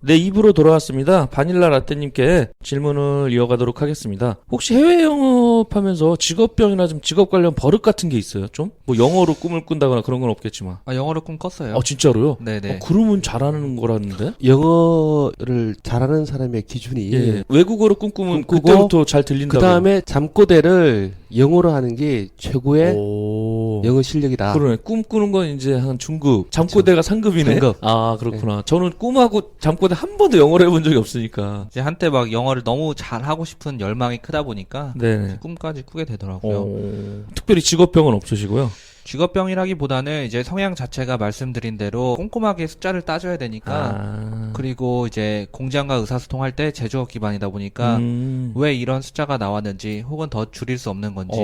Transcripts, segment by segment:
네, 입으로 돌아왔습니다. 바닐라 라떼님께 질문을 이어가도록 하겠습니다. 혹시 해외 영업하면서 직업병이나 좀 직업 관련 버릇 같은 게 있어요? 좀? 뭐 영어로 꿈을 꾼다거나 그런 건 없겠지만. 영어로 꿈 꿨어요. 진짜로요? 네네. 그러면 잘하는 거라는데? 영어를 잘하는 사람의 기준이 예. 외국어로 꿈꾸면 꿈꾸고 그때부터 잘 들린다고. 그 다음에 잠꼬대를 영어로 하는 게 최고의 오. 영어 실력이다. 그러네. 꿈꾸는 건 이제 한 중급. 잠꼬대가 상급이네. 상급. 아, 그렇구나. 저는 꿈하고 잠꼬대 한 번도 영어로 해본 적이 없으니까. 이제 한때 막 영어를 너무 잘하고 싶은 열망이 크다 보니까 네네. 꿈까지 꾸게 되더라고요. 특별히 직업병은 없으시고요. 직업병이라기보다는 이제 성향 자체가 말씀드린 대로 꼼꼼하게 숫자를 따져야 되니까 그리고 이제 공장과 의사소통할 때 제조업 기반이다 보니까 왜 이런 숫자가 나왔는지 혹은 더 줄일 수 없는 건지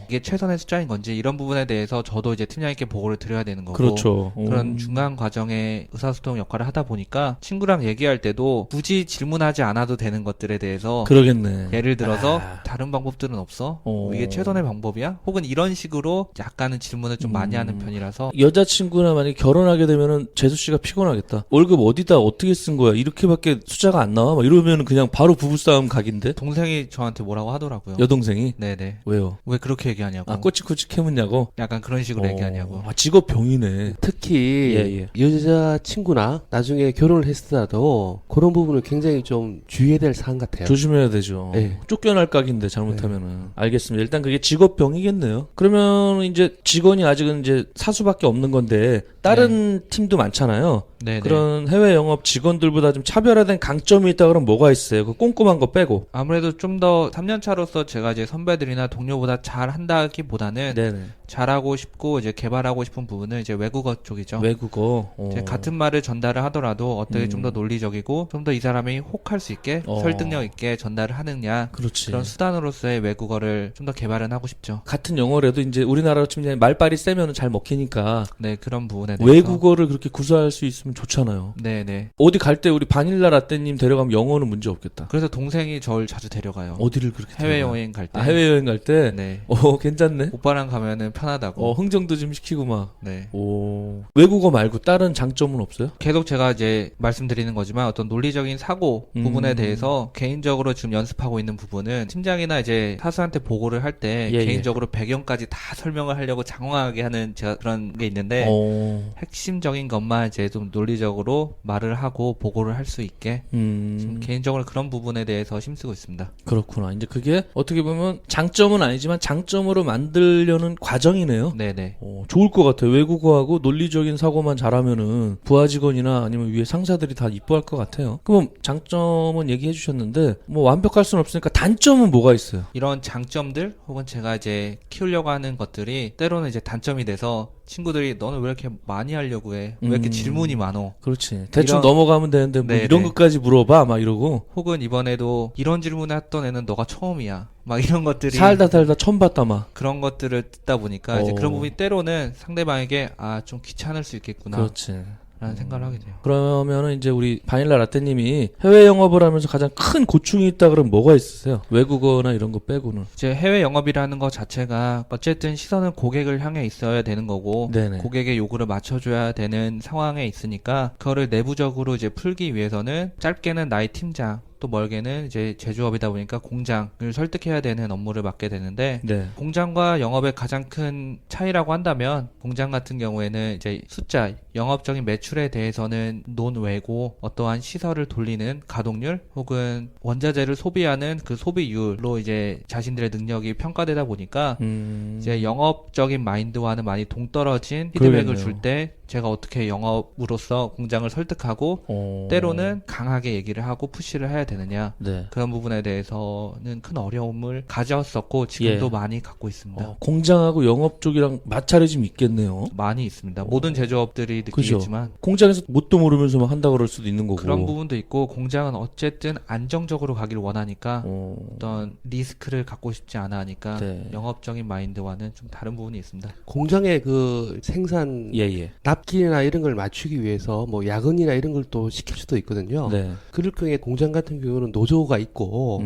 이게 최선의 숫자인 건지 이런 부분에 대해서 저도 이제 팀장님께 보고를 드려야 되는 거고 그렇죠. 그런 중간 과정에 의사소통 역할을 하다 보니까 친구랑 얘기할 때도 굳이 질문하지 않아도 되는 것들에 대해서 그러겠네. 예를 들어서 다른 방법들은 없어? 이게 최선의 방법이야? 혹은 이런 식으로 약간은 질문을 좀 많이 하는 편이라서 여자친구나 만약에 결혼하게 되면은 재수씨가 피곤하겠다. 월급 어디다 어떻게 쓴 거야? 이렇게밖에 숫자가 안 나와? 막 이러면은 그냥 바로 부부싸움 각인데? 동생이 저한테 뭐라고 하더라고요. 여동생이? 네네. 왜요? 왜 그렇게 얘기하냐고. 꼬치꼬치 캐묻냐고? 약간 그런 식으로 얘기하냐고. 직업병이네. 특히 예. 여자친구나 나중에 결혼을 했더라도 그런 부분을 굉장히 좀 주의해야 될 사안 같아요. 조심해야 되죠. 예. 쫓겨날 각인데 잘못하면은. 알겠습니다. 일단 그게 직업병이겠네요. 그러면 이제 직원이 아직은 이제 사수밖에 없는 건데 다른 팀도 많잖아요. 네네. 그런 해외 영업 직원들보다 좀 차별화된 강점이 있다 그러면 뭐가 있어요? 그 꼼꼼한 거 빼고. 아무래도 좀 더 3년 차로서 제가 이제 선배들이나 동료보다 잘 한다기보다는 네네. 잘하고 싶고 이제 개발하고 싶은 부분은 이제 외국어 쪽이죠. 외국어. 이제 같은 말을 전달을 하더라도 어떻게 좀 더 논리적이고 좀 더 이 사람이 혹할 수 있게 설득력 있게 전달을 하느냐. 그렇지. 그런 수단으로서의 외국어를 좀 더 개발은 하고 싶죠. 같은 영어라도 이제 우리나라로 치면 말빨이 세면 잘 먹히니까 네, 그런 부분에 대해서. 외국어를 그렇게 구사할 수 있으면 좋잖아요. 네네. 어디 갈 때 우리 바닐라 라떼님 데려가면 영어는 문제 없겠다. 그래서 동생이 저를 자주 데려가요. 어디를 그렇게 해외여행 갈 때. 해외여행 갈 때? 네. 괜찮네. 오빠랑 가면은 편하다고. 흥정도 좀 시키고 막. 네. 외국어 말고 다른 장점은 없어요? 계속 제가 이제 말씀드리는 거지만 어떤 논리적인 사고 부분에 대해서 개인적으로 지금 연습하고 있는 부분은 팀장이나 이제 사수한테 보고를 할 때 예. 개인적으로 배경까지 다 설명을 하려고 장황하게 하는 제가 그런 게 있는데 핵심적인 것만 이제 좀 논리적으로 말을 하고 보고를 할 수 있게 지금 개인적으로 그런 부분에 대해서 힘쓰고 있습니다. 그렇구나. 이제 그게 어떻게 보면 장점은 아니지만 장점으로 만들려는 과정이네요. 네네. 좋을 것 같아요. 외국어하고 논리적인 사고만 잘하면은 부하 직원이나 아니면 위에 상사들이 다 이뻐할 것 같아요. 그럼 장점은 얘기해 주셨는데 뭐 완벽할 수는 없으니까 단점은 뭐가 있어요? 이런 장점들 혹은 제가 이제 키우려고 하는 것들이 때로는 이제 단점이 돼서 친구들이 너는 왜 이렇게 많이 하려고 해? 왜 이렇게 질문이 많어? 그렇지. 대충 이런- 넘어가면 되는데 뭐 네네. 이런 것까지 물어봐 막 이러고 혹은 이번에도 이런 질문을 했던 애는 너가 처음이야. 막 이런 것들이 살다 처음 봤다 막. 그런 것들을 듣다 보니까 이제 그런 부분이 때로는 상대방에게 좀 귀찮을 수 있겠구나 그렇지. 라는 생각을 하게 돼요. 그러면은 이제 우리 바닐라 라떼님이 해외 영업을 하면서 가장 큰 고충이 있다 그러면 뭐가 있으세요? 외국어나 이런 거 빼고는. 이제 해외 영업이라는 것 자체가 어쨌든 시선은 고객을 향해 있어야 되는 거고 네네. 고객의 요구를 맞춰줘야 되는 상황에 있으니까 그거를 내부적으로 이제 풀기 위해서는 짧게는 나의 팀장 또 멀게는 이제 제조업이다 보니까 공장을 설득해야 되는 업무를 맡게 되는데 네. 공장과 영업의 가장 큰 차이라고 한다면 공장 같은 경우에는 이제 숫자, 영업적인 매출에 대해서는 논외고 어떠한 시설을 돌리는 가동률 혹은 원자재를 소비하는 그 소비율로 이제 자신들의 능력이 평가되다 보니까 이제 영업적인 마인드와는 많이 동떨어진 피드백을 그러겠네요. 줄 때 제가 어떻게 영업으로서 공장을 설득하고 때로는 강하게 얘기를 하고 푸시를 해야 되느냐 네. 그런 부분에 대해서는 큰 어려움을 가졌었고 지금도 예. 많이 갖고 있습니다. 공장하고 영업 쪽이랑 마찰이 좀 있겠네요. 많이 있습니다. 모든 제조업들이 그죠. 느끼겠지만 공장에서 뭣도 모르면서 막 한다 그럴 수도 있는 거고. 그런 부분도 있고 공장은 어쨌든 안정적으로 가길 원하니까 어떤 리스크를 갖고 싶지 않아 하니까 네. 영업적인 마인드와는 좀 다른 부분이 있습니다. 공장의 그 생산 예. 납기나 이런 걸 맞추기 위해서 뭐 야근이나 이런 걸 또 시킬 수도 있거든요. 네. 그럴 경우에 공장 같은 경우는 노조가 있고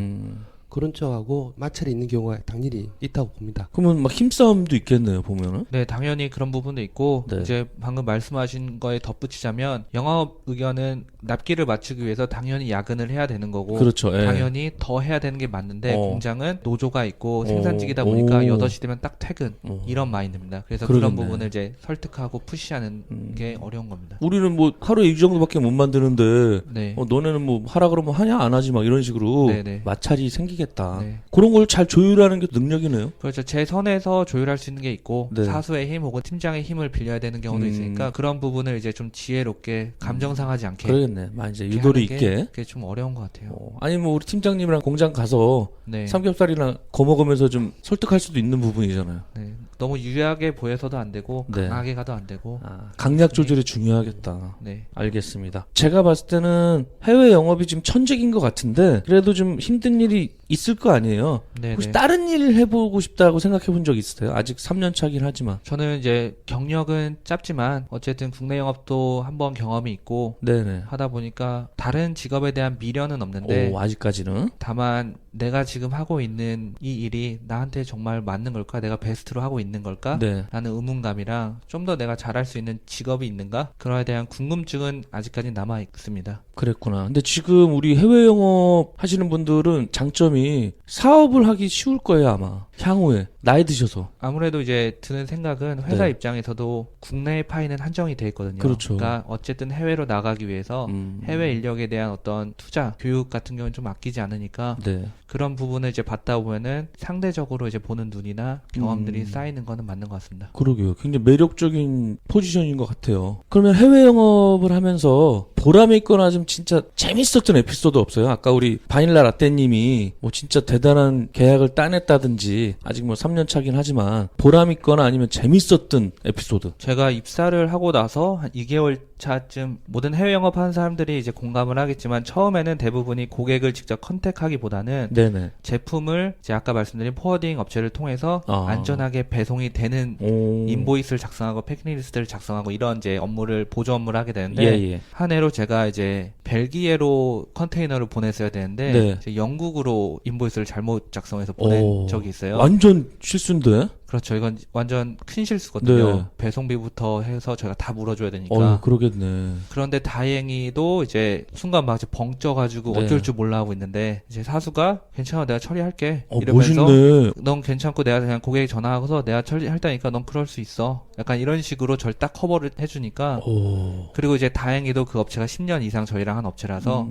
그런 쪽하고 마찰이 있는 경우가 당연히 있다고 봅니다. 그러면 막 힘싸움도 있겠네요, 보면은. 네, 당연히 그런 부분도 있고 네. 이제 방금 말씀하신 거에 덧붙이자면 영업 의견은 납기를 맞추기 위해서 당연히 야근을 해야 되는 거고 그렇죠. 예. 당연히 더 해야 되는 게 맞는데 어. 공장은 노조가 있고 생산직이다 보니까 오. 8시 되면 딱 퇴근 이런 마인드입니다. 그래서 그러겠네. 그런 부분을 이제 설득하고 푸시하는 게 어려운 겁니다. 우리는 뭐 하루에 이 정도밖에 못 만드는데 네. 너네는 뭐 하라 그러면 하냐 안 하지 막 이런 식으로 네네. 마찰이 생기겠다. 네. 그런 걸 잘 조율하는 게 능력이네요. 그렇죠. 제 선에서 조율할 수 있는 게 있고 네. 사수의 힘 혹은 팀장의 힘을 빌려야 되는 경우도 있으니까 그런 부분을 이제 좀 지혜롭게 감정 상하지 않게 그러겠네. 막 이제 이렇게 유도리 하는 게 있게. 그게 좀 어려운 것 같아요. 아니 뭐 우리 팀장님이랑 공장 가서 네. 삼겹살이나 거먹으면서 좀 설득할 수도 있는 부분이잖아요. 네. 너무 유야하게 보여서도 안 되고 네. 강하게 가도 안 되고. 강약 조절이 중요하겠다. 네. 알겠습니다. 제가 봤을 때는 해외 영업이 지금 천직인 것 같은데 그래도 좀 힘든 일이 있을 거 아니에요. 네. 혹시 다른 일 해보고 싶다고 생각해 본 적 있으세요? 아직 3년 차긴 하지만. 저는 이제 경력은 짧지만 어쨌든 국내 영업도 한번 경험이 있고 네네. 하다 보니까 다른 직업에 대한 미련은 없는데 오, 아직까지는. 다만 내가 지금 하고 있는 이 일이 나한테 정말 맞는 걸까? 내가 베스트로 하고 있는 걸까? 네. 라는 의문감이랑 좀 더 내가 잘할 수 있는 직업이 있는가? 그거에 대한 궁금증은 아직까지 남아 있습니다. 그랬구나. 근데 지금 우리 해외 영업 하시는 분들은 장점이 사업을 하기 쉬울 거예요, 아마. 향후에. 나이 드셔서. 아무래도 이제 드는 생각은 회사 네. 입장에서도 국내에 파이는 한정이 돼 있거든요. 그렇죠. 그러니까 어쨌든 해외로 나가기 위해서 해외 인력에 대한 어떤 투자, 교육 같은 경우는 좀 아끼지 않으니까 네. 그런 부분을 이제 받다 보면은 상대적으로 이제 보는 눈이나 경험들이 쌓이는 거는 맞는 것 같습니다. 그러게요. 굉장히 매력적인 포지션인 것 같아요. 그러면 해외 영업을 하면서 보람이 있거나 좀 진짜 재밌었던 에피소드 없어요? 아까 우리 바닐라 라떼님이 뭐 진짜 대단한 계약을 따냈다든지 아직 뭐 3년 차긴 하지만 보람 있거나 아니면 재밌었던 에피소드. 제가 입사를 하고 나서 한 2개월 차쯤 모든 해외 영업하는 사람들이 이제 공감을 하겠지만 처음에는 대부분이 고객을 직접 컨택하기보다는 네네. 제품을 이제 아까 말씀드린 포워딩 업체를 통해서 안전하게 배송이 되는 오. 인보이스를 작성하고 패킹리스트를 작성하고 이런 이제 업무를 보조 업무를 하게 되는데 예. 한 해로 제가 이제 벨기에로 컨테이너를 보냈어야 되는데 네. 이제 영국으로 인보이스를 잘못 작성해서 보낸 오. 적이 있어요. 완전 실수인데? 그렇죠. 이건 완전 큰 실수거든요. 네. 배송비부터 해서 저희가 다 물어줘야 되니까. 그러겠네. 그런데 다행히도 이제 순간 막 이제 벙 쪄가지고 네. 어쩔 줄 몰라 하고 있는데 이제 사수가 괜찮아 내가 처리할게 이러면서 멋있네. 넌 괜찮고 내가 그냥 고객에 전화하고서 내가 처리할 테니까 넌 그럴 수 있어. 약간 이런 식으로 절 딱 커버를 해주니까 오. 그리고 이제 다행히도 그 업체가 10년 이상 저희랑 한 업체라서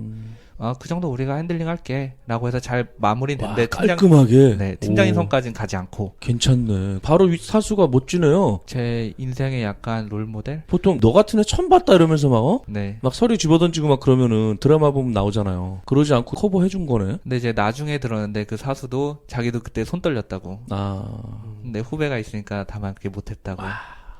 그 정도 우리가 핸들링 할게 라고 해서 잘 마무리는 와, 됐는데 깔끔하게. 네, 팀장님 오. 선까지는 가지 않고 괜찮네. 바로 사수가 멋지네요. 제 인생의 약간 롤모델? 보통 너 같은 애 처음 봤다 이러면서 네. 막 서류 집어던지고 막 그러면은 드라마 보면 나오잖아요. 그러지 않고 커버 해준 거네. 근데 이제 나중에 들었는데 그 사수도 자기도 그때 손 떨렸다고. 아, 근데 후배가 있으니까 다만 그렇게 못했다고.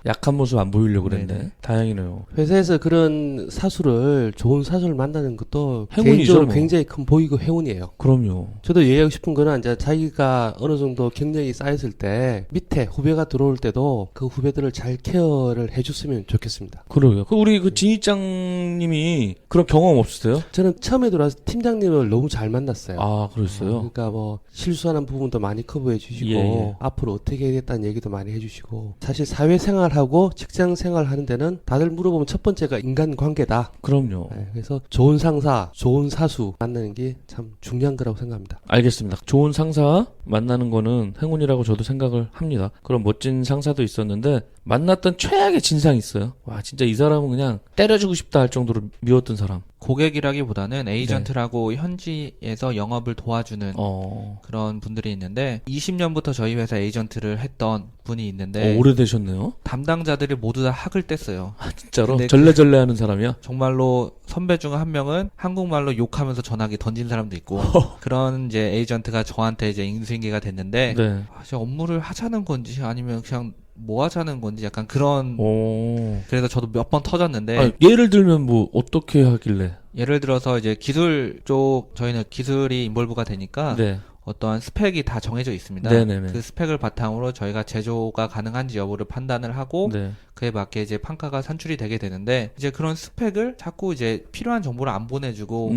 약한 모습 안 보이려고 그랬네. 네네. 다행이네요. 회사에서 그런 사수를 좋은 사수를 만나는 것도 행운이죠, 개인적으로 뭐. 굉장히 큰 보이고 행운이에요. 그럼요. 저도 얘기하고 싶은 거는 이제 자기가 어느 정도 경력이 쌓였을 때 밑에 후배가 들어올 때도 그 후배들을 잘 케어를 해줬으면 좋겠습니다. 그러게요. 우리 그 진입장님이 그런 경험 없으세요? 저는 처음에 들어와서 팀장님을 너무 잘 만났어요. 아, 그랬어요? 그러니까 뭐 실수하는 부분도 많이 커버해 주시고 예. 앞으로 어떻게 해야겠다는 얘기도 많이 해주시고 사실 사회생활하고 직장생활 하는 데는 다들 물어보면 첫 번째가 인간관계다. 그럼요. 네, 그래서 좋은 상사, 좋은 사수 만나는 게 참 중요한 거라고 생각합니다. 알겠습니다. 좋은 상사 만나는 거는 행운이라고 저도 생각을 합니다. 그런 멋진 상사도 있었는데 만났던 최악의 진상이 있어요. 와, 진짜 이 사람은 그냥 때려주고 싶다 할 정도로 미웠던 사람. 고객이라기보다는 에이전트라고 현지에서 영업을 도와주는 그런 분들이 있는데 20년부터 저희 회사 에이전트를 했던 분이 있는데 오래되셨네요. 담당자들이 모두 다 학을 뗐어요. 진짜로? 근데 절레절레 하는 사람이야? 정말로 선배 중 한 명은 한국말로 욕하면서 전화기 던진 사람도 있고 그런 이제 에이전트가 저한테 이제 인수인계가 됐는데 네. 진짜 업무를 하자는 건지 아니면 그냥 뭐 하자는 건지 약간 그런 오. 그래서 저도 몇 번 터졌는데 아, 예를 들면 뭐 어떻게 하길래? 예를 들어서 이제 기술 쪽 저희는 기술이 인볼브가 되니까 네. 어떠한 스펙이 다 정해져 있습니다. 네네네. 그 스펙을 바탕으로 저희가 제조가 가능한지 여부를 판단을 하고 네. 그에 맞게 이제 판가가 산출이 되게 되는데 이제 그런 스펙을 자꾸 이제 필요한 정보를 안 보내주고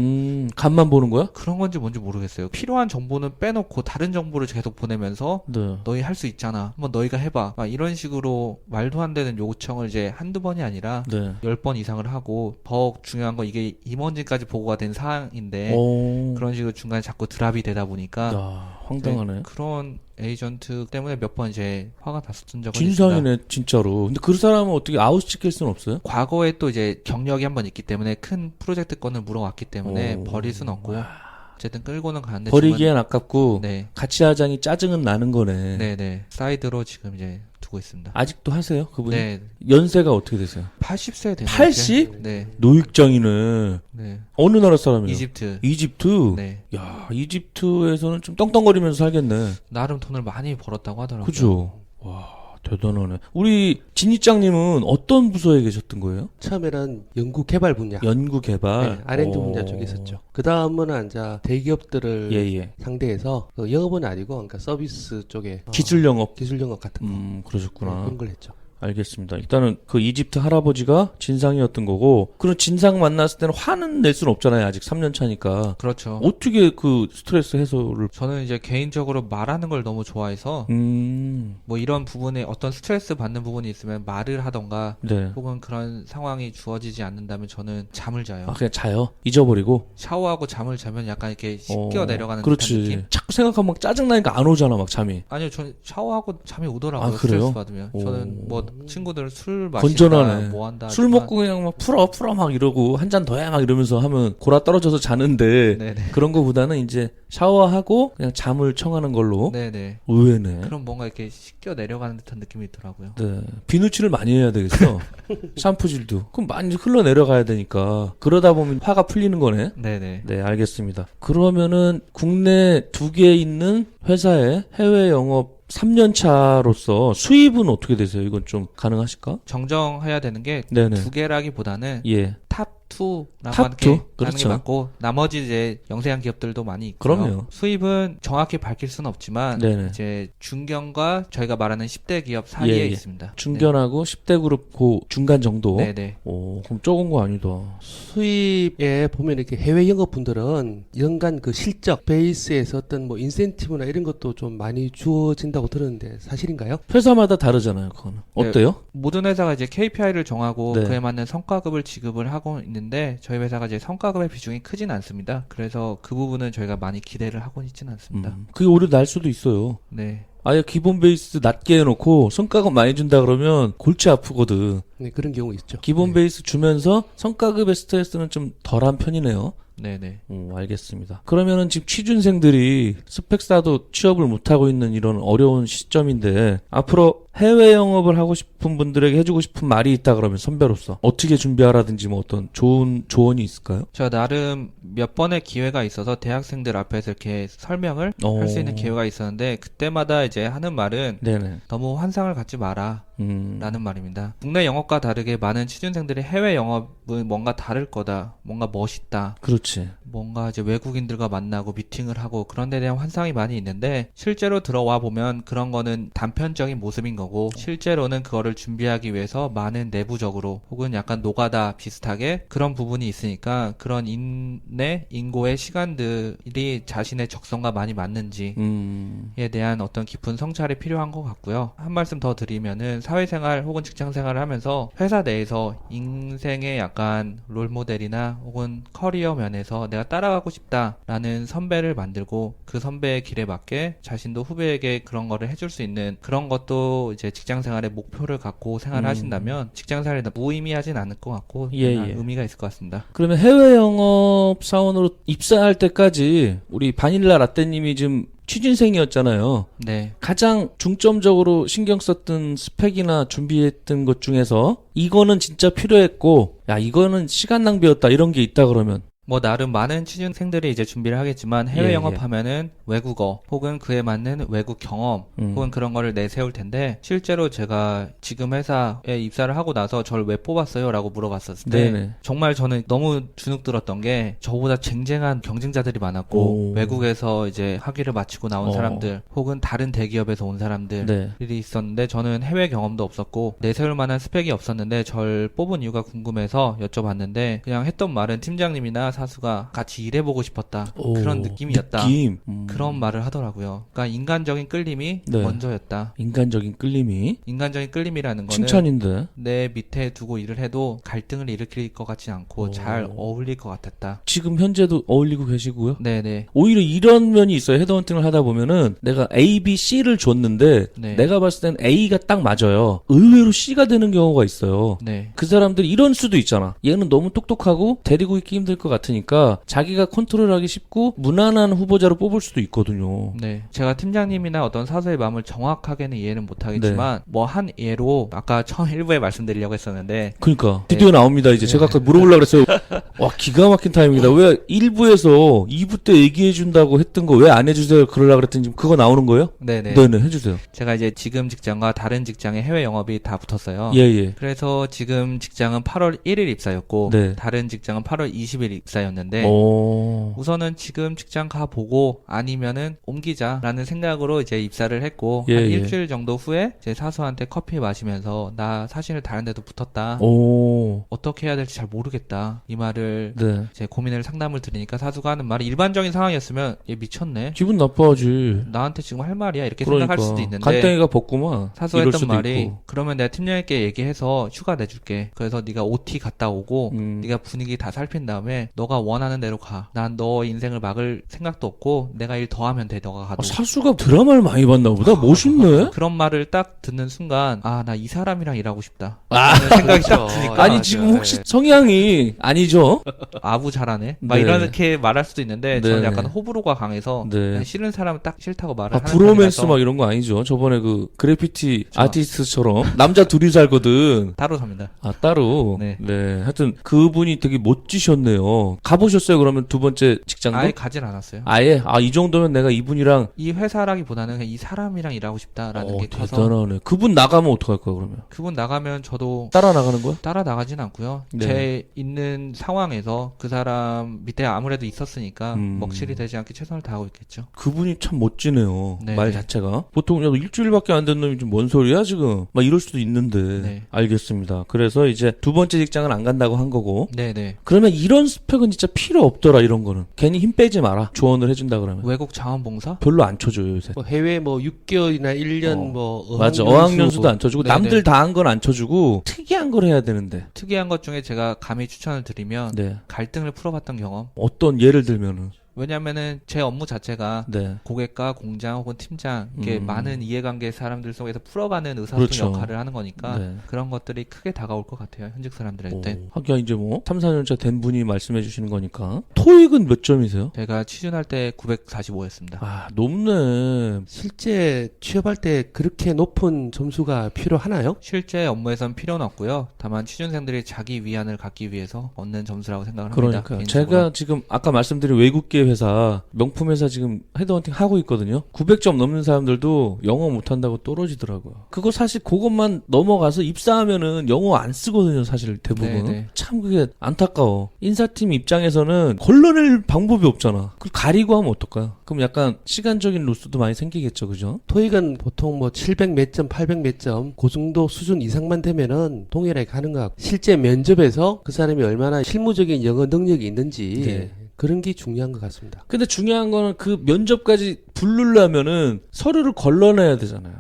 간만 보는 거야? 그런 건지 뭔지 모르겠어요. 필요한 정보는 빼놓고 다른 정보를 계속 보내면서 네. 너희 할 수 있잖아. 한번 너희가 해봐. 막 이런 식으로 말도 안 되는 요청을 이제 한두 번이 아니라 네. 10번 이상을 하고 더 중요한 건 이게 임원진까지 보고가 된 사항인데 오. 그런 식으로 중간에 자꾸 드랍이 되다 보니까 야, 황당하네. 그런 에이전트 때문에 몇 번 이제 화가 났었던 적은 있습니다. 진상이네, 진짜로. 근데 그 사람은 어떻게 아웃시킬 수는 없어요? 과거에 또 이제 경력이 한 번 있기 때문에 큰 프로젝트 건을 물어왔기 때문에 오. 버릴 수는 없고 어쨌든 끌고는 가는데 버리기엔 아깝고, 네. 같이 하자니 짜증은 나는 거네. 네네 사이드로 지금 이제 두고 있습니다. 아직도 하세요, 그분이? 네. 연세가 어떻게 되세요? 80세 되는 80? 네. 노익장이네. 네. 어느 나라 사람이에요? 이집트. 이집트? 네. 야, 이집트에서는 좀 떵떵거리면서 살겠네. 나름 돈을 많이 벌었다고 하더라고요. 그죠? 와, 대단하네. 우리 진이짱님은 어떤 부서에 계셨던 거예요? 처음에는 연구 개발 분야, 연구 개발. 네, R&D 분야 쪽에 있었죠. 그 다음은 이제 대기업들을 예, 예. 상대해서 영업은 아니고 그러니까 서비스 쪽에 기술 영업. 기술 영업 같은 거 네, 그러셨구나. 그런 걸 했죠. 알겠습니다. 일단은 그 이집트 할아버지가 진상이었던 거고, 그런 진상 만났을 때는 화는 낼 수는 없잖아요. 아직 3년 차니까. 그렇죠. 어떻게 그 스트레스 해소를? 저는 이제 개인적으로 말하는 걸 너무 좋아해서 뭐 이런 부분에 어떤 스트레스 받는 부분이 있으면 말을 하던가 네. 혹은 그런 상황이 주어지지 않는다면 저는 잠을 자요. 아, 그냥 자요? 잊어버리고? 샤워하고 잠을 자면 약간 이렇게 씻겨 내려가는 그렇지. 듯한 느낌? 자꾸 생각하면 막 짜증나니까 안 오잖아, 막 잠이. 아니요, 저는 샤워하고 잠이 오더라고요. 아, 그래요? 스트레스 받으면. 오. 저는 뭐 친구들 술 마신다, 건전하네. 뭐 한다. 술 하지만 먹고 그냥 막 풀어 막 이러고 한 잔 더 해 막 이러면서 하면 골아 떨어져서 자는데 네네. 그런 거보다는 이제 샤워하고 그냥 잠을 청하는 걸로. 네네. 의외네. 그럼 뭔가 이렇게 씻겨 내려가는 듯한 느낌이 있더라고요. 네. 비누칠을 많이 해야 되겠어. 샴푸질도. 그럼 많이 흘러내려가야 되니까. 그러다 보면 화가 풀리는 거네. 네네. 네, 알겠습니다. 그러면은 국내 2개 있는 회사의 해외 영업 3년 차로서 수입은 어떻게 되세요? 이건 좀 가능하실까? 정정해야 되는 게 네네. 두 개라기보다는 예. 탑2라고 탑 하는 게 투? 하는 게 그렇죠. 맞고 나머지 이제 영세한 기업들도 많이 있고요. 그럼요. 수입은 정확히 밝힐 수는 없지만 네네. 이제 중견과 저희가 말하는 10대 기업 사이에 예, 예. 있습니다. 중견하고 10대 그룹 그 중간 정도. 네. 네네. 오, 그럼 적은 거 아니다. 수입에 보면 이렇게 해외 영업 분들은 연간 그 실적 베이스에서 어떤 뭐 인센티브나 이런 것도 좀 많이 주어진다고 들었는데 사실인가요? 회사마다 다르잖아요, 그거는. 네. 어때요? 모든 회사가 이제 KPI를 정하고 네. 그에 맞는 성과급을 지급을 하고 있는데 저희 회사가 이제 성과급의 비중이 크진 않습니다. 그래서 그 부분은 저희가 많이 기대를 하고 있지는 않습니다. 그게 오히려 날 수도 있어요. 네. 아예 기본 베이스 낮게 해놓고 성과급 많이 준다 그러면 골치 아프거든. 네, 그런 경우 있죠. 기본 네. 베이스 주면서 성과급의 스트레스는 좀 덜한 편이네요. 네네. 알겠습니다. 그러면은 지금 취준생들이 스펙사도 취업을 못하고 있는 이런 어려운 시점인데 앞으로 해외 영업을 하고 싶은 분들에게 해주고 싶은 말이 있다 그러면 선배로서 어떻게 준비하라든지 뭐 어떤 좋은 조언이 있을까요? 제가 나름 몇 번의 기회가 있어서 대학생들 앞에서 이렇게 설명을 할 수 있는 기회가 있었는데 그때마다 이제 하는 말은 네네. 너무 환상을 갖지 마라 라는 말입니다. 국내 영업과 다르게 많은 취준생들이 해외 영업은 뭔가 다를 거다. 뭔가 멋있다. 그렇지. 뭔가 이제 외국인들과 만나고 미팅을 하고 그런 데 대한 환상이 많이 있는데 실제로 들어와 보면 그런 거는 단편적인 모습인 거고 실제로는 그거를 준비하기 위해서 많은 내부적으로 혹은 약간 노가다 비슷하게 그런 부분이 있으니까 그런 인내, 인고의 시간들이 자신의 적성과 많이 맞는지에 대한 어떤 깊은 성찰이 필요한 것 같고요. 한 말씀 더 드리면은 사회생활 혹은 직장생활을 하면서 회사 내에서 인생의 약간 롤모델이나 혹은 커리어 면에서 내가 따라가고 싶다라는 선배를 만들고 그 선배의 길에 맞게 자신도 후배에게 그런 거를 해줄 수 있는 그런 것도 이제 직장생활의 목표를 갖고 생활을 하신다면 직장생활이 무의미하진 않을 것 같고 예, 그냥 예. 의미가 있을 것 같습니다. 그러면 해외 영업 사원으로 입사할 때까지 우리 바닐라 라떼님이 지금 취준생이었잖아요. 네. 가장 중점적으로 신경 썼던 스펙이나 준비했던 것 중에서 이거는 진짜 필요했고 야 이거는 시간 낭비였다 이런 게 있다 그러면 뭐 나름 많은 취준생들이 이제 준비를 하겠지만 해외 예, 영업하면은 외국어 혹은 그에 맞는 외국 경험 혹은 그런 거를 내세울 텐데 실제로 제가 지금 회사에 입사를 하고 나서 저를 왜 뽑았어요? 라고 물어봤었을 때 네네. 정말 저는 너무 주눅 들었던 게 저보다 쟁쟁한 경쟁자들이 많았고 오. 외국에서 이제 학위를 마치고 나온 사람들 혹은 다른 대기업에서 온 사람들이 네. 있었는데 저는 해외 경험도 없었고 내세울 만한 스펙이 없었는데 절 뽑은 이유가 궁금해서 여쭤봤는데 그냥 했던 말은 팀장님이나 사수가 같이 일해보고 싶었다. 오, 그런 느낌이었다. 느낌. 그런 말을 하더라고요. 그러니까 인간적인 끌림이 네. 먼저였다. 인간적인 끌림이. 인간적인 끌림이라는 거는 칭찬인데. 내 밑에 두고 일을 해도 갈등을 일으킬 것 같지 않고 오. 잘 어울릴 것 같았다. 지금 현재도 어울리고 계시고요. 네네. 오히려 이런 면이 있어요. 헤드헌팅을 하다 보면은 내가 A, B, C를 줬는데 네. 내가 봤을 땐 A가 딱 맞아요. 의외로 C가 되는 경우가 있어요. 네. 그 사람들이 이런 수도 있잖아. 얘는 너무 똑똑하고 데리고 있기 힘들 것 같으니까 자기가 컨트롤하기 쉽고 무난한 후보자로 뽑을 수도 있거든요. 네. 제가 팀장님이나 어떤 사수의 마음을 정확하게는 이해는 못하겠지만 뭐 한 예로 아까 처음 일부에 말씀드리려고 했었는데 그러니까 드디어 나옵니다. 이제 제가 아까 물어보려고 그랬어요. 와, 기가 막힌 타임이다. 왜 1부에서 2부 때 얘기해 준다고 했던 거 왜 안 해주세요? 그러려고 그랬더니 지금 그거 나오는 거예요? 네네. 네네, 해주세요. 제가 이제 지금 직장과 다른 직장의 해외 영업이 다 붙었어요. 예예. 그래서 지금 직장은 8월 1일 입사였고 네. 다른 직장은 8월 20일 입사였는데 오. 우선은 지금 직장 가보고 아니면은 옮기자라는 생각으로 이제 입사를 했고 예, 한 예. 일주일 정도 후에 제 사수한테 커피 마시면서 나 사실 다른 데도 붙었다. 오. 어떻게 해야 될지 잘 모르겠다. 이 말을 네. 제 고민을 상담을 드리니까 사수가 하는 말이 일반적인 상황이었으면 얘 미쳤네. 기분 나빠하지. 나한테 지금 할 말이야 이렇게 그러니까. 생각할 수도 있는데 간땡이가 벗구만. 사수가 이럴 했던 수도 말이 있고. 그러면 내가 팀장님께 얘기해서 휴가 내줄게. 그래서 네가 OT 갔다 오고 네가 분위기 다 살핀 다음에 너가 원하는 대로 가. 난 너 인생을 막을 생각도 없고 내가 일 더 하면 돼. 너가 가도. 사수가 드라마를 많이 봤나 보다. 멋있네. 그런 말을 딱 듣는 순간 아, 나 이 사람이랑 일하고 싶다. 아, 라는 생각이 딱 그렇죠. 드니까 아니 맞아요. 지금 혹시 성향이 아니죠? 아부 잘하네. 막 네. 이렇게 말할 수도 있는데 저는 네. 약간 호불호가 강해서 네. 그냥 싫은 사람은 딱 싫다고 말을 하는 브로맨스 편이라서 막 이런 거 아니죠? 저번에 그 그래피티 저- 아티스트처럼 남자 둘이 살거든. 따로 삽니다. 아, 따로? 네. 하여튼 그분이 되게 멋지셨네요. 가보셨어요? 그러면 두 번째 직장도? 아예 가진 않았어요. 아예? 아, 이 정도면 내가 이분이랑 이 회사라기보다는 그냥 이 사람이랑 일하고 싶다라는 게 커서 대단하네. 그분 나가면 어떡할 거야, 그러면? 그분 나가면 저도 따라 나가는 거야? 따라 나가진 않고요. 네. 제 있는 상황에서 그 사람 밑에 아무래도 있었으니까 음. 먹칠이 되지 않게 최선을 다하고 있겠죠. 그분이 참 멋지네요. 네. 말 자체가. 보통 야, 너 일주일밖에 안 된 놈이 좀 뭔 소리야, 지금? 막 이럴 수도 있는데. 네. 알겠습니다. 그래서 이제 두 번째 직장은 안 간다고 한 거고. 네네. 그러면 이런 스펙은 진짜 필요 없더라, 이런 거는. 괜히 힘 빼지 마라. 조언을 해준다 그러면. 외국 자원봉사? 별로 안 쳐줘요, 요새. 뭐 해외 뭐 6개월이나 1년 어. 뭐 맞아. 어학연수 어학연수도 안 쳐주고, 네네. 남들 다 한 건 안 쳐주고, 특이한 걸 해야 되는데. 특이한 것 중에 제가 감히 추천을 드리면 네. 갈등을 풀어봤던 경험. 어떤 예를 들면은. 왜냐면은 제 업무 자체가 네. 고객과 공장 혹은 팀장 이렇게 많은 이해관계 사람들 속에서 풀어가는 의사소통 그렇죠. 역할을 하는 거니까 네. 그런 것들이 크게 다가올 것 같아요. 현직 사람들한테. 하기야 이제 뭐 3, 4년차 된 분이 말씀해 주시는 거니까. 토익은 몇 점이세요? 제가 취준할 때 945였습니다. 아, 높네. 실제 취업할 때 그렇게 높은 점수가 필요하나요? 실제 업무에선 필요는 없고요. 다만 취준생들이 자기 위안을 갖기 위해서 얻는 점수라고 생각을 합니다. 그러니까 개인적으로. 제가 지금 아까 말씀드린 외국계 회사 명품 회사 지금 헤드헌팅 하고 있거든요. 900점 넘는 사람들도 영어 못한다고 떨어지더라고요. 그거 사실 그것만 넘어가서 입사하면은 영어 안 쓰거든요. 사실 대부분. 네네. 참 그게 안타까워. 인사팀 입장에서는 걸러낼 방법이 없잖아. 그걸 가리고 하면 어떨까요? 그럼 약간 시간적인 로스도 많이 생기겠죠, 그죠? 토익은 보통 뭐 700 몇 점, 800 몇 점, 그 정도 수준 이상만 되면은 동일하게 가는 것 같고, 실제 면접에서 그 사람이 얼마나 실무적인 영어 능력이 있는지 네. 그런 게 중요한 것 같습니다. 근데 중요한 거는 그 면접까지 부르려면은 서류를 걸러내야 되잖아요.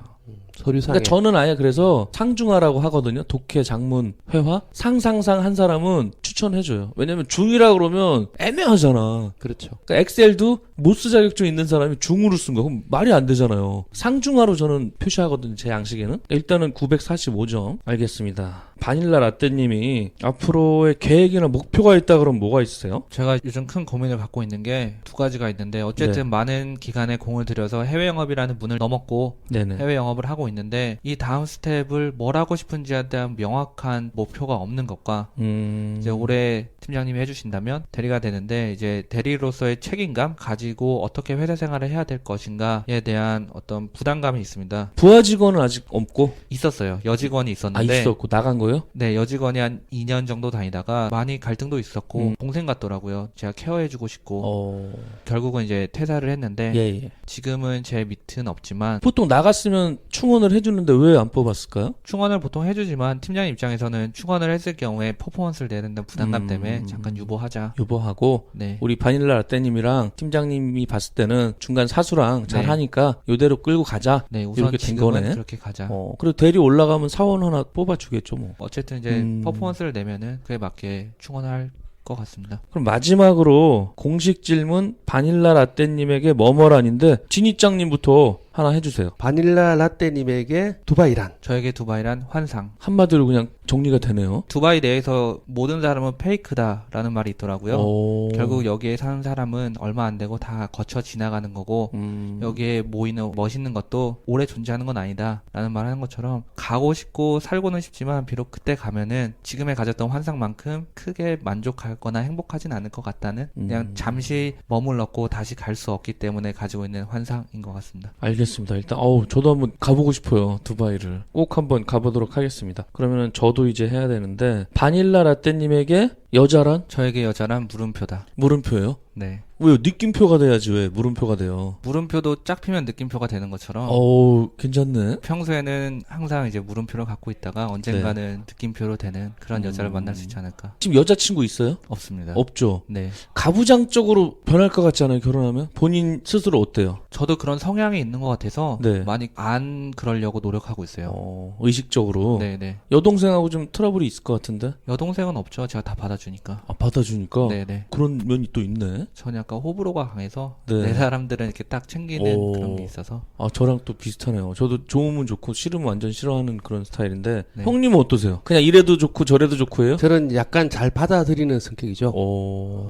서류상에. 그러니까 저는 아예 그래서 상중하라고 하거든요. 독해, 장문, 회화. 상상상 한 사람은 추천해줘요. 왜냐면 중이라 그러면 애매하잖아. 그렇죠. 그러니까 엑셀도 모스 자격증 있는 사람이 중으로 쓴 거. 그럼 말이 안 되잖아요. 상중하로 저는 표시하거든요. 제 양식에는. 일단은 945점. 알겠습니다. 바닐라 라떼님이 앞으로의 계획이나 목표가 있다 그러면 뭐가 있으세요? 제가 요즘 큰 고민을 갖고 있는 게 두 가지가 있는데 어쨌든 네. 많은 기간에 공을 들여서 해외 영업이라는 문을 넘었고 네네. 해외 영업을 하고 있는데 이 다음 스텝을 뭘 하고 싶은지에 대한 명확한 목표가 없는 것과 이제 올해 팀장님이 해주신다면 대리가 되는데 이제 대리로서의 책임감 가지고 어떻게 회사 생활을 해야 될 것인가에 대한 어떤 부담감이 있습니다. 부하 직원은 아직 없고 있었어요. 여직원이 있었는데 있었고 나간 거요? 네, 여직원이 한 2년 정도 다니다가 많이 갈등도 있었고 동생 같더라고요. 제가 케어해주고 싶고 결국은 이제 퇴사를 했는데 예. 지금은 제 밑은 없지만 보통 나갔으면 충원을 해주는데 왜 안 뽑았을까요? 충원을 보통 해주지만 팀장님 입장에서는 충원을 했을 경우에 퍼포먼스를 내야 된다는 부담감 때문에 잠깐 유보하자. 유보하고 네. 우리 바닐라 라떼님이랑 팀장님이 봤을 때는 중간 사수랑 잘 네. 하니까 요대로 끌고 가자. 네, 우선 이렇게 된 지금은 거네. 그렇게 가자. 그리고 대리 올라가면 사원 하나 뽑아주겠죠 뭐. 어쨌든 이제 퍼포먼스를 내면은 그에 맞게 충원할 것 같습니다. 그럼 마지막으로 공식 질문 바닐라 라떼님에게 뭐뭐란인데 진이짱님부터 하나 해주세요. 바닐라 라떼님에게 두바이란. 저에게 두바이란 환상. 한마디로 그냥 정리가 되네요. 두바이 내에서 모든 사람은 페이크다라는 말이 있더라고요. 결국 여기에 사는 사람은 얼마 안 되고 다 거쳐 지나가는 거고 여기에 모이는 멋있는 것도 오래 존재하는 건 아니다 라는 말 하는 것처럼 가고 싶고 살고는 싶지만 비록 그때 가면은 지금에 가졌던 환상만큼 크게 만족하거나 행복하진 않을 것 같다는 그냥 잠시 머물렀고 다시 갈 수 없기 때문에 가지고 있는 환상인 것 같습니다. 알겠습니다. 일단 저도 한번 가보고 싶어요. 두바이를 꼭 한번 가보도록 하겠습니다. 그러면은 저도 이제 해야 되는데 바닐라 라떼님에게 여자란? 저에게 여자란 물음표다. 물음표예요? 네. 왜요? 느낌표가 돼야지 왜 물음표가 돼요? 물음표도 짝 피면 느낌표가 되는 것처럼 괜찮네. 평소에는 항상 이제 물음표를 갖고 있다가 언젠가는 느낌표로 되는 그런 여자를 만날 수 있지 않을까? 지금 여자친구 있어요? 없습니다. 없죠. 네. 가부장적으로 변할 것 같지 않아요? 결혼하면? 본인 스스로 어때요? 저도 그런 성향이 있는 것 같아서 네. 많이 안 그러려고 노력하고 있어요. 의식적으로. 네네. 여동생하고 좀 트러블이 있을 것 같은데? 여동생은 없죠. 제가 다 받아주니까. 받아주니까? 네네. 그런 면이 또 있네. 저는 약간 호불호가 강해서 네. 내 사람들은 이렇게 딱 챙기는 그런 게 있어서. 저랑 또 비슷하네요. 저도 좋으면 좋고 싫으면 완전 싫어하는 그런 스타일인데 네. 형님은 어떠세요? 그냥 이래도 좋고 저래도 좋고 해요? 저는 약간 잘 받아들이는 성격이죠.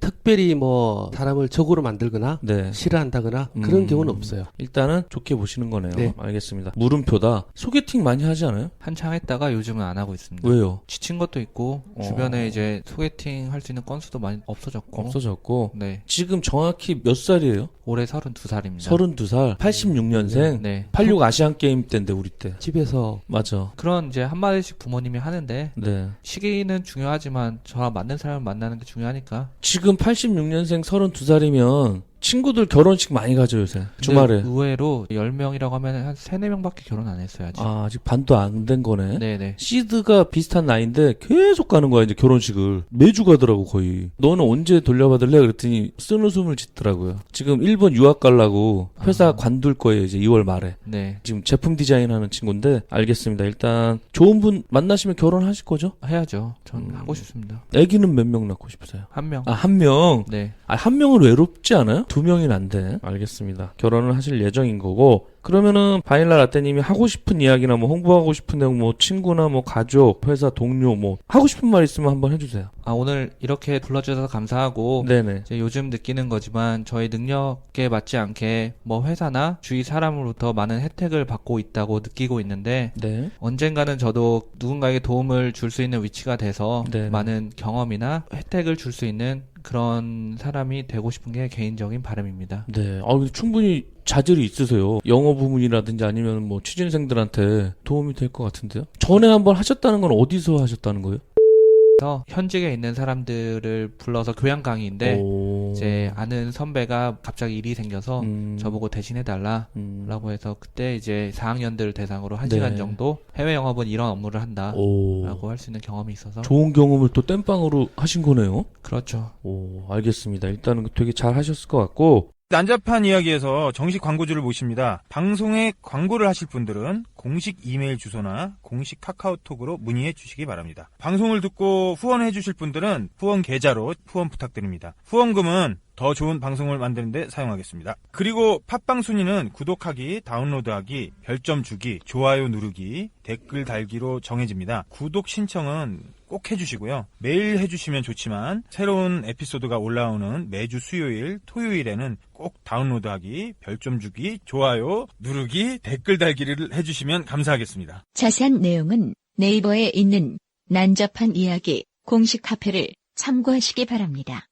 특별히 뭐 사람을 적으로 만들거나 네. 싫어한다거나 그런 경우는 없어요. 일단은 좋게 보시는 거네요. 네. 알겠습니다. 물음표다. 소개팅 많이 하지 않아요? 한창 했다가 요즘은 안 하고 있습니다. 왜요? 지친 것도 있고 주변에 이제 소개팅 할 수 있는 건수도 많이 없어졌고. 없어졌고. 네. 지금 정확히 몇 살이에요? 올해 32살입니다. 32살. 86년생. 네. 86 아시안 게임 때인데 우리 때. 집에서 맞아. 그런 이제 한마디씩 부모님이 하는데 네. 시기는 중요하지만 저랑 맞는 사람을 만나는 게 중요하니까. 지금 86년생 32살이면 친구들 결혼식 많이 가죠 요새 주말에. 근데 의외로 10명이라고 하면 한 3, 4명밖에 결혼 안 했어요 아직. 아직 반도 안 된 거네. 네네. 시드가 비슷한 나이인데 계속 가는 거야 이제 결혼식을 매주 가더라고 거의. 너는 언제 돌려받을래? 그랬더니 쓴웃음을 짓더라고요. 지금 일본 유학 가려고 회사 관둘 거예요 이제 2월 말에. 네. 지금 제품 디자인하는 친구인데 알겠습니다. 일단 좋은 분 만나시면 결혼하실 거죠? 해야죠. 전 하고 싶습니다. 아기는 몇 명 낳고 싶으세요? 한 명. 한 명. 네. 한 명은 외롭지 않아요? 2명이 난데. 알겠습니다. 결혼을 하실 예정인 거고. 그러면은 바닐라 라떼님이 하고 싶은 이야기나 뭐 홍보하고 싶은 내용 뭐 친구나 뭐 가족, 회사 동료 뭐 하고 싶은 말 있으면 한번 해주세요. 오늘 이렇게 불러주셔서 감사하고 네네. 이제 요즘 느끼는 거지만 저희 능력에 맞지 않게 뭐 회사나 주위 사람으로부터 많은 혜택을 받고 있다고 느끼고 있는데 네. 언젠가는 저도 누군가에게 도움을 줄 수 있는 위치가 돼서 네네. 많은 경험이나 혜택을 줄 수 있는 그런 사람이 되고 싶은 게 개인적인 바람입니다. 네. 충분히 자질이 있으세요. 영어 부문이라든지 아니면 뭐 취준생들한테 도움이 될 것 같은데요. 전에 한번 하셨다는 건 어디서 하셨다는 거예요? 그래서 현직에 있는 사람들을 불러서 교양 강의인데 이제 아는 선배가 갑자기 일이 생겨서 저보고 대신해달라 라고 해서 그때 이제 4학년들 대상으로 1시간 네. 정도 해외 영업은 이런 업무를 한다 라고 할 수 있는 경험이 있어서 좋은 경험을 또 땜빵으로 하신 거네요. 그렇죠. 알겠습니다. 일단은 되게 잘 하셨을 것 같고 난잡한 이야기에서 정식 광고주를 모십니다. 방송에 광고를 하실 분들은 공식 이메일 주소나 공식 카카오톡으로 문의해 주시기 바랍니다. 방송을 듣고 후원해 주실 분들은 후원 계좌로 후원 부탁드립니다. 후원금은 더 좋은 방송을 만드는 데 사용하겠습니다. 그리고 팟빵 순위는 구독하기, 다운로드하기, 별점 주기, 좋아요 누르기, 댓글 달기로 정해집니다. 구독 신청은 꼭 해주시고요. 매일 해주시면 좋지만 새로운 에피소드가 올라오는 매주 수요일, 토요일에는 꼭 다운로드하기, 별점 주기, 좋아요 누르기, 댓글 달기를 해주시면 감사하겠습니다. 자세한 내용은 네이버에 있는 난잡한 이야기 공식 카페를 참고하시기 바랍니다.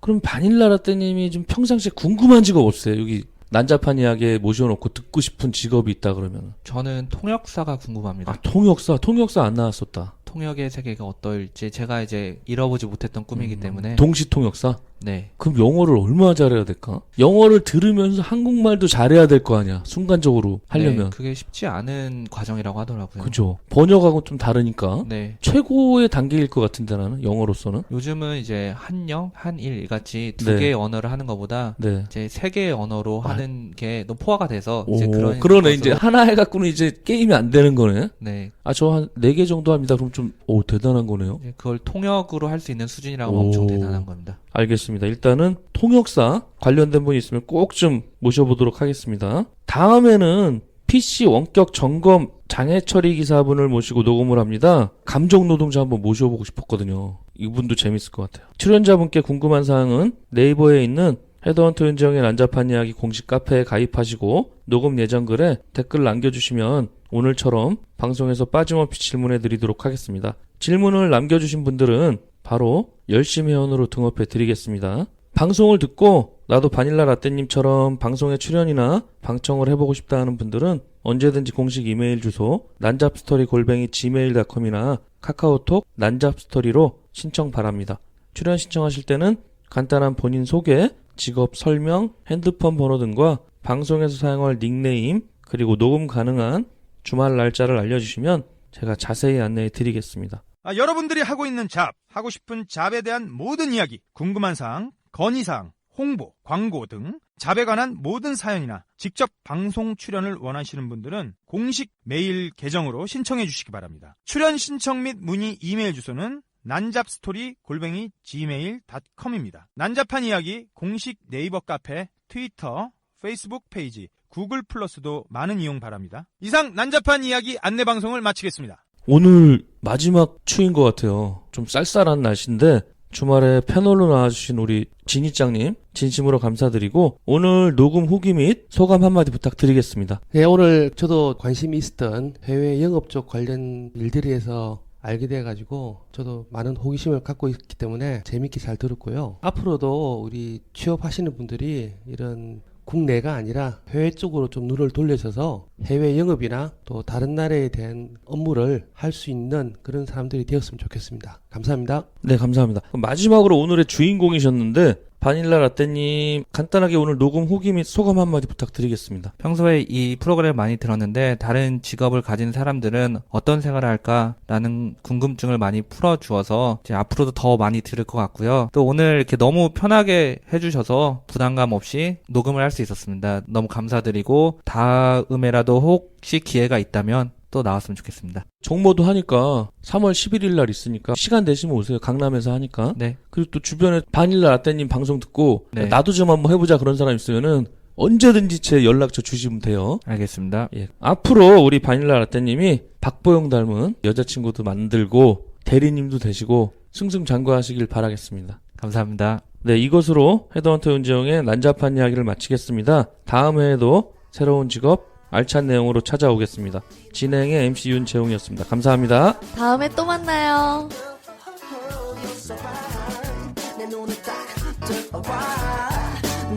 그럼 바닐라 라떼님이 좀 평상시에 궁금한 직업 없어요? 여기 난잡한 이야기에 모셔놓고 듣고 싶은 직업이 있다 그러면. 저는 통역사가 궁금합니다. 아, 통역사 안 나왔었다. 통역의 세계가 어떨지 제가 이제 잃어보지 못했던 꿈이기 때문에. 동시 통역사? 네. 그럼 영어를 얼마나 잘해야 될까? 영어를 들으면서 한국말도 잘해야 될 거 아니야. 순간적으로 하려면. 네, 그게 쉽지 않은 과정이라고 하더라고요. 그죠. 번역하고 좀 다르니까. 네. 최고의 단계일 것 같은데 나는 영어로서는. 요즘은 이제 한영, 한일 같이 두 네. 개의 언어를 하는 것보다 네. 이제 세 개의 언어로 하는 게 너무 포화가 돼서 이제 그런 그러네. 것으로- 이제 하나 해갖고는 이제 게임이 안 되는 거네. 네. 아, 저 한 4개 정도 합니다. 그럼 좀, 대단한 거네요. 이제 그걸 통역으로 할 수 있는 수준이라고 오. 엄청 대단한 겁니다. 알겠습니다. 일단은 통역사 관련된 분이 있으면 꼭 좀 모셔보도록 하겠습니다. 다음에는 PC 원격 점검 장애 처리 기사분을 모시고 녹음을 합니다. 감정 노동자 한번 모셔보고 싶었거든요. 이분도 재밌을 것 같아요. 출연자분께 궁금한 사항은 네이버에 있는 헤드헌터 윤정의 난잡한 이야기 공식 카페에 가입하시고 녹음 예정 글에 댓글 남겨주시면 오늘처럼 방송에서 빠짐없이 질문해 드리도록 하겠습니다. 질문을 남겨주신 분들은 바로 열심히 회원으로 등업해 드리겠습니다. 방송을 듣고 나도 바닐라 라떼님처럼 방송에 출연이나 방청을 해보고 싶다 하는 분들은 언제든지 공식 이메일 주소 난잡스토리@gmail.com이나 카카오톡 난잡스토리로 신청 바랍니다. 출연 신청하실 때는 간단한 본인 소개, 직업 설명, 핸드폰 번호 등과 방송에서 사용할 닉네임, 그리고 녹음 가능한 주말 날짜를 알려주시면 제가 자세히 안내해 드리겠습니다. 여러분들이 하고 있는 하고 싶은 잡에 대한 모든 이야기, 궁금한 사항, 건의사항, 홍보, 광고 등 잡에 관한 모든 사연이나 직접 방송 출연을 원하시는 분들은 공식 메일 계정으로 신청해 주시기 바랍니다. 출연 신청 및 문의 이메일 주소는 난잡스토리@gmail.com입니다. 난잡한 이야기 공식 네이버 카페, 트위터, 페이스북 페이지, 구글 플러스도 많은 이용 바랍니다. 이상 난잡한 이야기 안내 방송을 마치겠습니다. 오늘 마지막 추인 것 같아요. 좀 쌀쌀한 날씨인데 주말에 패널로 나와주신 우리 진희짱님 진심으로 감사드리고 오늘 녹음 후기 및 소감 한마디 부탁드리겠습니다. 네, 오늘 저도 관심이 있었던 해외 영업 쪽 관련 일들에 대해서 알게 돼가지고 저도 많은 호기심을 갖고 있기 때문에 재밌게 잘 들었고요. 앞으로도 우리 취업하시는 분들이 이런 국내가 아니라 해외 쪽으로 좀 눈을 돌려줘서 해외 영업이나 또 다른 나라에 대한 업무를 할 수 있는 그런 사람들이 되었으면 좋겠습니다. 감사합니다. 네, 감사합니다. 그럼 마지막으로 오늘의 주인공이셨는데 바닐라 라떼님 간단하게 오늘 녹음 후기 및 소감 한마디 부탁드리겠습니다. 평소에 이 프로그램을 많이 들었는데 다른 직업을 가진 사람들은 어떤 생활을 할까라는 궁금증을 많이 풀어주어서 이제 앞으로도 더 많이 들을 것 같고요. 또 오늘 이렇게 너무 편하게 해주셔서 부담감 없이 녹음을 할 수 있었습니다. 너무 감사드리고 다음에라도 혹시 기회가 있다면 또 나왔으면 좋겠습니다. 정모도 하니까 3월 11일 날 있으니까 시간 되시면 오세요. 강남에서 하니까. 네. 그리고 또 주변에 바닐라 라떼님 방송 듣고 네. 나도 좀 한번 해보자 그런 사람 있으면은 언제든지 제 연락처 주시면 돼요. 알겠습니다. 예. 앞으로 우리 바닐라 라떼님이 박보영 닮은 여자친구도 만들고 대리님도 되시고 승승장구하시길 바라겠습니다. 감사합니다. 네, 이것으로 헤드헌터 윤지영의 난잡한 이야기를 마치겠습니다. 다음 회에도 새로운 직업, 알찬 내용으로 찾아오겠습니다. 진행의 MC 윤재웅이었습니다. 감사합니다. 다음에 또 만나요.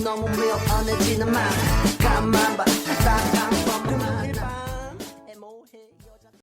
너무 real, honest, in the mind.